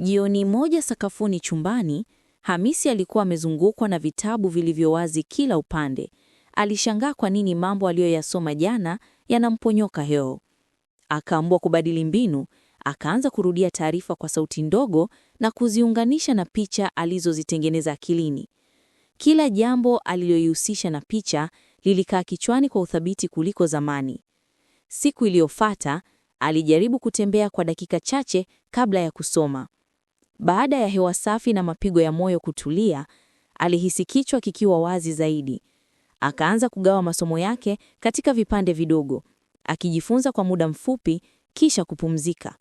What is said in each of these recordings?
Jioni moja sakafuni chumbani, Hamisi alikuwa amezungukwa na vitabu vilivyo wazi kila upande. Alishangaa kwa nini mambo aliyoyasoma jana yanamponyoka heo. Akaamua kubadili mbinu, akaanza kurudia taarifa kwa sauti ndogo na kuziunganisha na picha alizozitengeneza akilini. Kila jambo aliloihusisha na picha lilikaa kichwani kwa uthabiti kuliko zamani. Siku iliyofuata, alijaribu kutembea kwa dakika chache kabla ya kusoma. Baada ya hewa safi na mapigo ya moyo kutulia, alihisi kichwa kikiwa wazi zaidi. Akaanza kugawa masomo yake katika vipande vidogo, akijifunza kwa muda mfupi kisha kupumzika.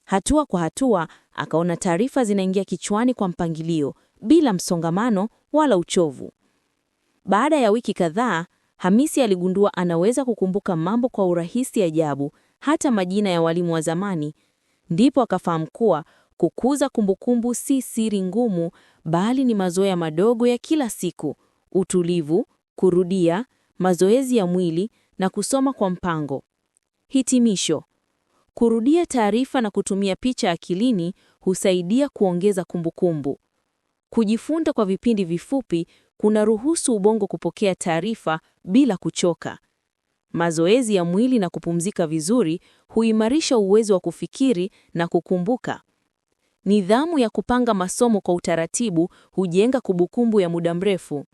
Hatua kwa hatua, akaona taarifa zinaingia kichwani kwa mpangilio, bila msongamano wala uchovu. Baada ya wiki kadhaa, Hamisi aligundua anaweza kukumbuka mambo kwa urahisi ajabu, hata majina ya walimu wa zamani. Ndipo akafahamu kuwa kukuza kumbukumbu si siri ngumu, bali ni mazoea madogo ya kila siku: utulivu, kurudia, mazoezi ya mwili na kusoma kwa mpango. Hitimisho: kurudia taarifa na kutumia picha akilini husaidia kuongeza kumbukumbu. Kujifunza kwa vipindi vifupi kunaruhusu ubongo kupokea taarifa bila kuchoka. Mazoezi ya mwili na kupumzika vizuri huimarisha uwezo wa kufikiri na kukumbuka. Nidhamu ya kupanga masomo kwa utaratibu hujenga kumbukumbu ya muda mrefu.